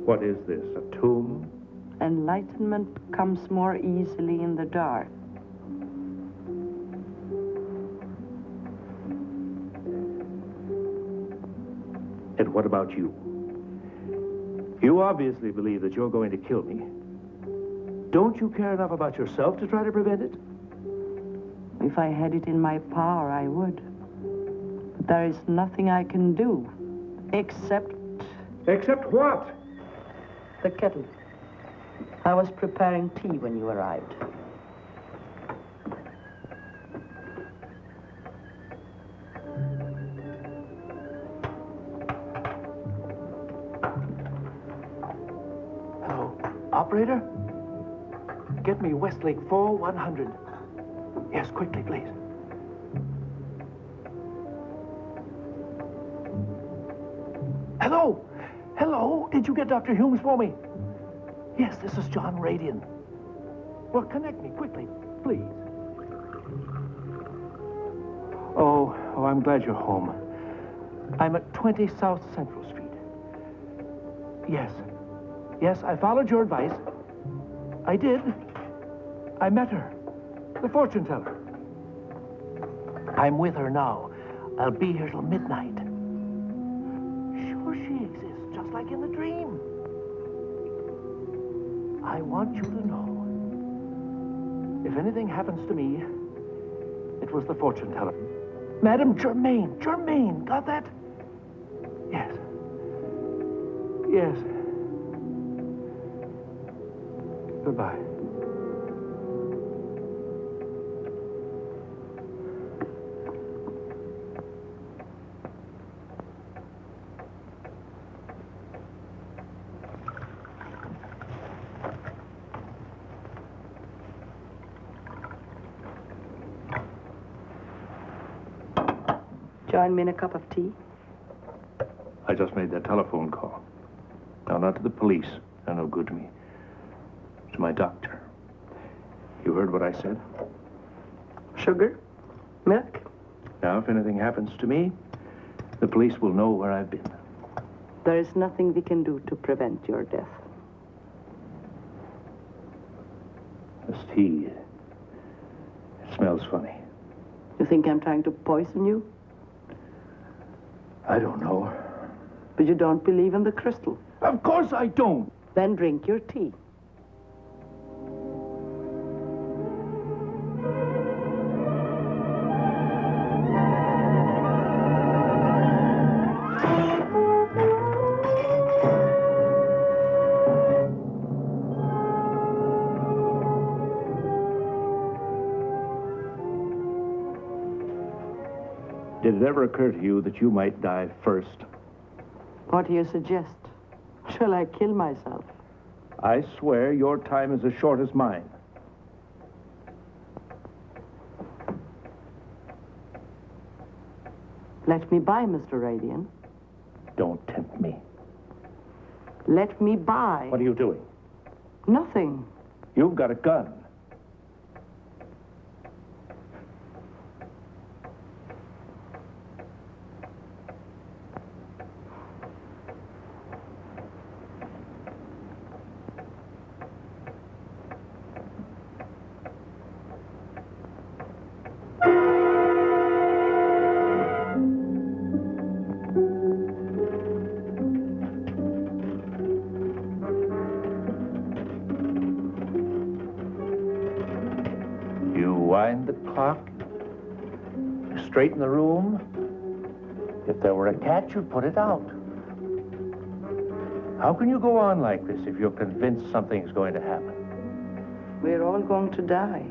What is this, a tomb? Enlightenment comes more easily in the dark. And what about you? You obviously believe that you're going to kill me. Don't you care enough about yourself to try to prevent it? If I had it in my power, I would. But there is nothing I can do, except... Except what? The kettle. I was preparing tea when you arrived. Operator, get me Westlake 4100. Yes, quickly, please. Hello? Hello? Did you get Dr. Humes for me? Yes, this is John Radian. Well, connect me quickly, please. Oh, I'm glad you're home. I'm at 20 South Central Street. Yes. Yes, I followed your advice. I did. I met her. The fortune teller. I'm with her now. I'll be here till midnight. Sure she exists, just like in the dream. I want you to know, if anything happens to me, it was the fortune teller. Madame Germain. Germain, got that? Yes. Yes. Goodbye. Join me in a cup of tea? I just made that telephone call. Now, not to the police, They're no good to me. To my doctor. You heard what I said? Sugar? Milk? Now, if anything happens to me, the police will know where I've been. There is nothing we can do to prevent your death. This tea, it smells funny. You think I'm trying to poison you? I don't know. But you don't believe in the crystal? Of course I don't. Then drink your tea. Did it ever occur to you that you might die first? What do you suggest? Shall I kill myself? I swear your time is as short as mine. Let me by, Mr. Radian. Don't tempt me. Let me by. What are you doing? Nothing. You've got a gun. Wind the clock, straighten the room. If there were a cat, you'd put it out. How can you go on like this if you're convinced something's going to happen? We're all going to die.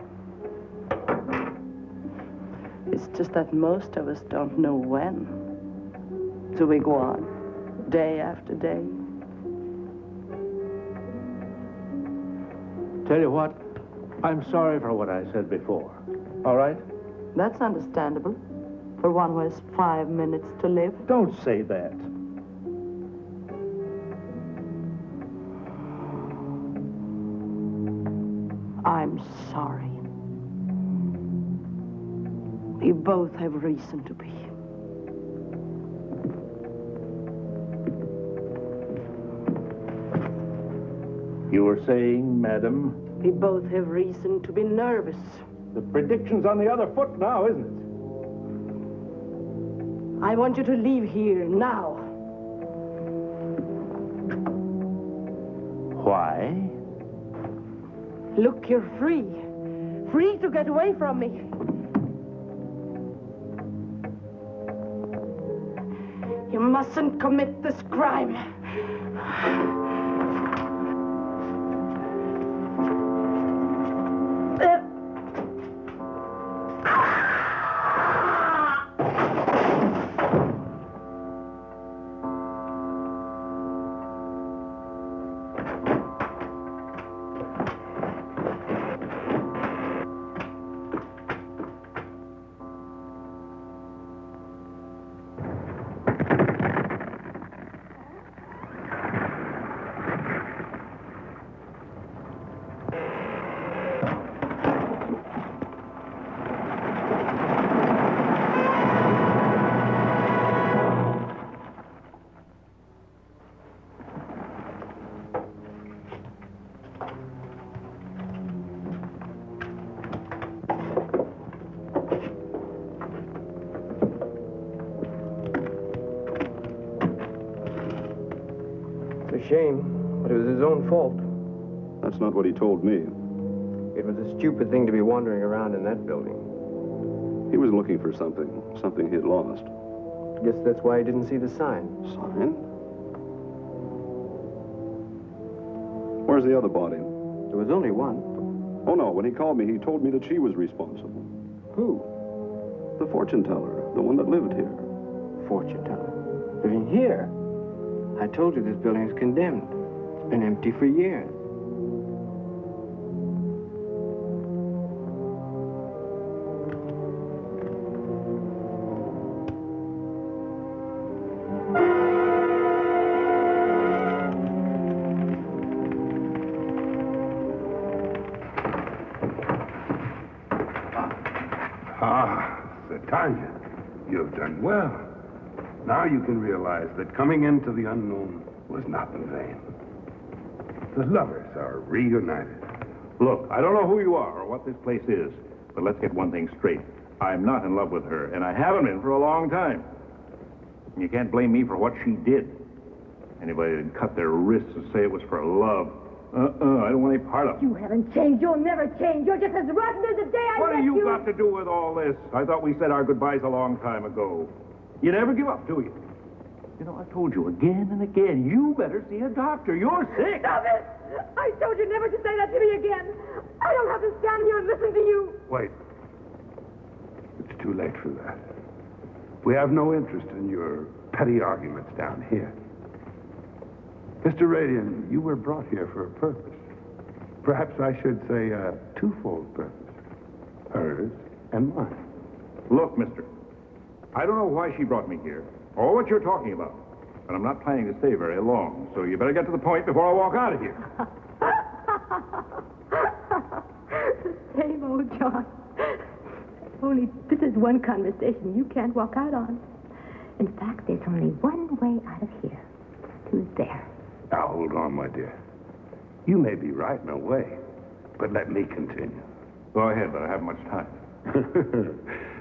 It's just that most of us don't know when. So we go on, day after day. Tell you what, I'm sorry for what I said before. All right? That's understandable. For one who has 5 minutes to live. Don't say that. I'm sorry. We both have reason to be. You were saying, madam? We both have reason to be nervous. The prediction's on the other foot now, isn't it? I want you to leave here now. Why? Look, you're free. Free to get away from me. You mustn't commit this crime. Shame, but it was his own fault. That's not what he told me. It was a stupid thing to be wandering around in that building. He was looking for something he had lost. Guess that's why he didn't see the sign. Sign? Where's the other body? There was only one. Oh, no. When he called me, he told me that she was responsible. Who? The fortune teller, the one that lived here. Fortune teller? Living here? I told you this building is condemned. It's been empty for years. Sir Tanya, you have done well. Now you can realize that coming into the unknown was not in vain. The lovers are reunited. Look, I don't know who you are or what this place is, but let's get one thing straight. I'm not in love with her, and I haven't been for a long time. You can't blame me for what she did. Anybody that'd cut their wrists and say it was for love. I don't want any part of it. You haven't changed. You'll never change. You're just as rotten as the day I What met have you. you got to do with all this? I thought we said our goodbyes a long time ago. You never give up, do you? You know, I've told you again and again, you better see a doctor. You're sick. Stop it! I told you never to say that to me again. I don't have to stand here and listen to you. Wait. It's too late for that. We have no interest in your petty arguments down here. Mr. Radian, you were brought here for a purpose. Perhaps I should say a twofold purpose. Hers and mine. Look, mister, I don't know why she brought me here or what you're talking about, but I'm not planning to stay very long, so you better get to the point before I walk out of here. Same old John. Only this is one conversation you can't walk out on. In fact, there's only one way out of here. Who's there? Now, hold on, my dear. You may be right in a way, but let me continue. Go ahead, but I haven't much time.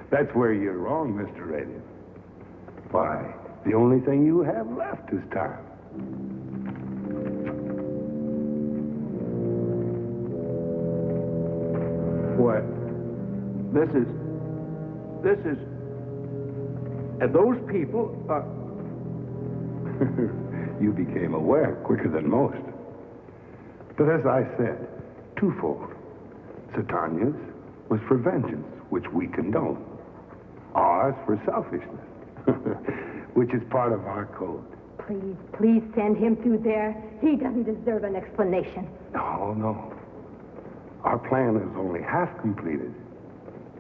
That's where you're wrong, Mr. Radian. Why, the only thing you have left is time. What? And those people are... You became aware quicker than most. But as I said, twofold. Satanya's was for vengeance, which we condone. Ours for selfishness, which is part of our code. Please send him through there. He doesn't deserve an explanation. No. Our plan is only half completed.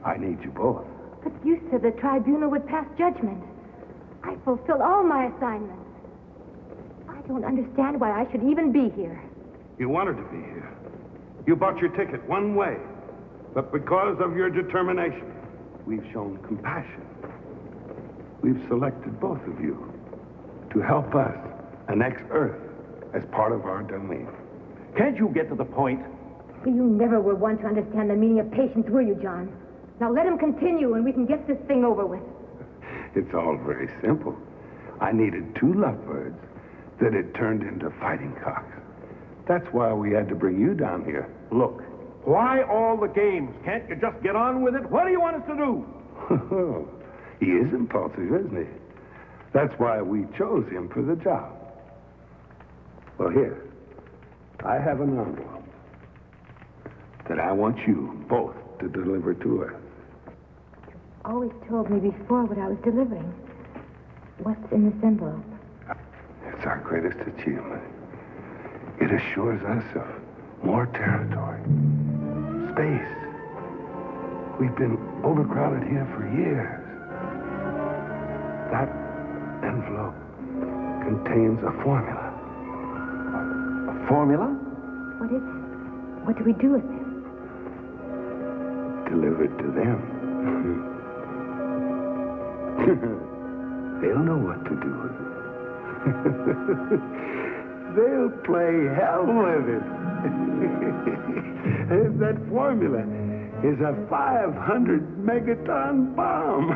I need you both. But you said the tribunal would pass judgment. I fulfilled all my assignments. I don't understand why I should even be here. You wanted to be here. You bought your ticket one way. But because of your determination, we've shown compassion. We've selected both of you to help us annex Earth as part of our domain. Can't you get to the point? You never were one to understand the meaning of patience, were you, John? Now let him continue and we can get this thing over with. It's all very simple. I needed two lovebirds that had turned into fighting cocks. That's why we had to bring you down here. Look, why all the games? Can't you just get on with it? What do you want us to do? He is impulsive, isn't he? That's why we chose him for the job. Well, here, I have an envelope that I want you both to deliver to us. Always told me before what I was delivering. What's in this envelope? It's our greatest achievement. It assures us of more territory, space. We've been overcrowded here for years. That envelope contains a formula. A formula? What is it? What do we do with it? Deliver it to them. They'll know what to do with it. They'll play hell with it. That formula is a 500 megaton bomb.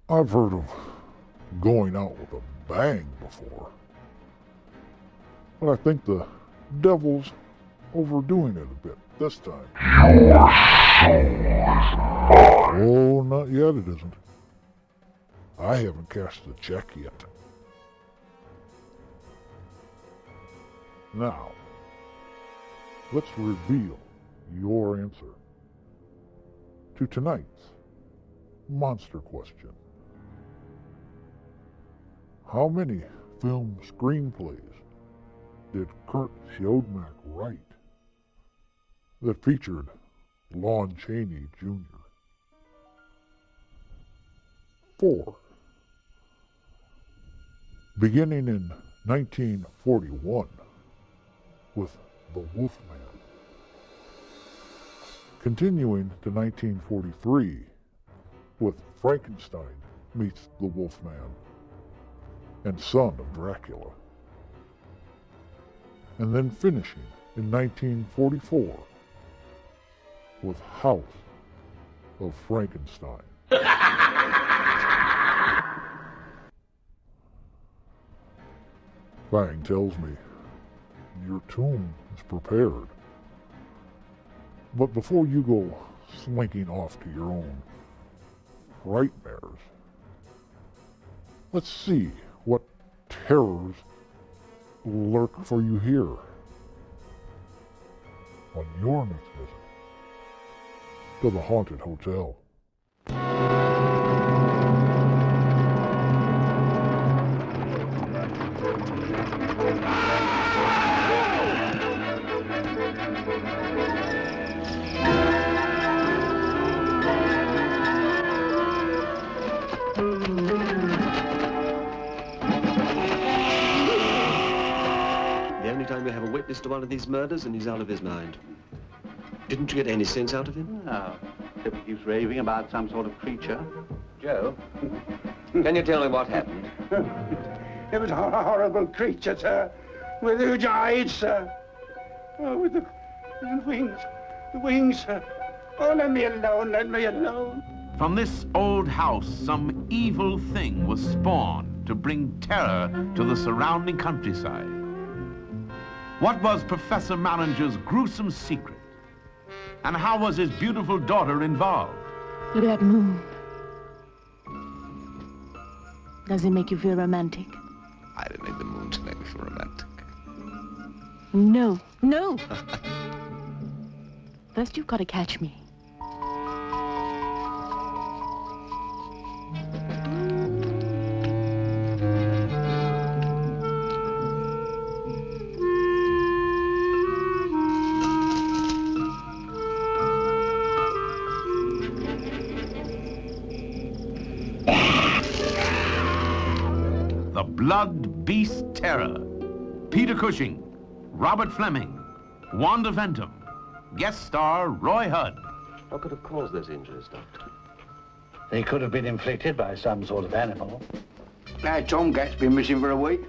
I've heard of going out with a bang before. But I think the devil's overdoing it a bit this time. Oh, not yet it isn't. I haven't cashed the check yet. Now, let's reveal your answer to tonight's monster question. How many film screenplays did Kurt Siodmak write that featured Lon Chaney Jr.? 4. Beginning in 1941 with The Wolfman, continuing to 1943 with Frankenstein Meets the Wolfman and Son of Dracula, and then finishing in 1944 with House of Frankenstein. Fang tells me your tomb is prepared. But before you go slinking off to your own frightmares, let's see what terrors lurk for you here on your next visit to the Haunted Hotel. Witness to one of these murders and he's out of his mind. Didn't you get any sense out of him? No, except he was raving about some sort of creature. Joe, can you tell me what happened? It was a horrible creature, sir, with huge eyes, sir. Oh, with the wings, sir. Oh, let me alone, let me alone. From this old house, some evil thing was spawned to bring terror to the surrounding countryside. What was Professor Mallinger's gruesome secret? And how was his beautiful daughter involved? Look at that moon. Does it make you feel romantic? I didn't need the moon to make me feel romantic. No, no. First, you've got to catch me. Blood Beast Terror. Peter Cushing, Robert Fleming, Wanda Ventum, guest star Roy Hudd. What could have caused those injuries, Doctor? They could have been inflicted by some sort of animal. Tom Gat's been missing for a week.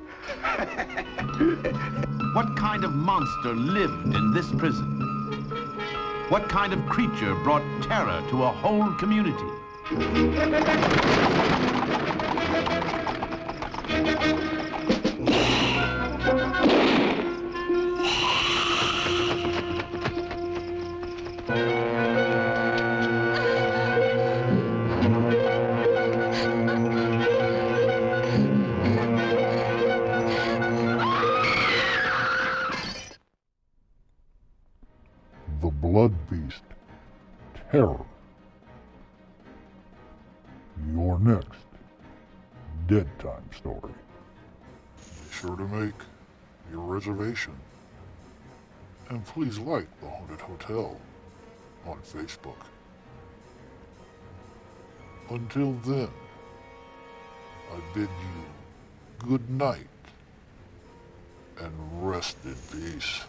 What kind of monster lived in this prison? What kind of creature brought terror to a whole community? The Blood Beast Terror. Your next Dead Time story. Be sure to make your reservation. And please like the Haunted Hotel on Facebook. Until then, I bid you good night and rest in peace.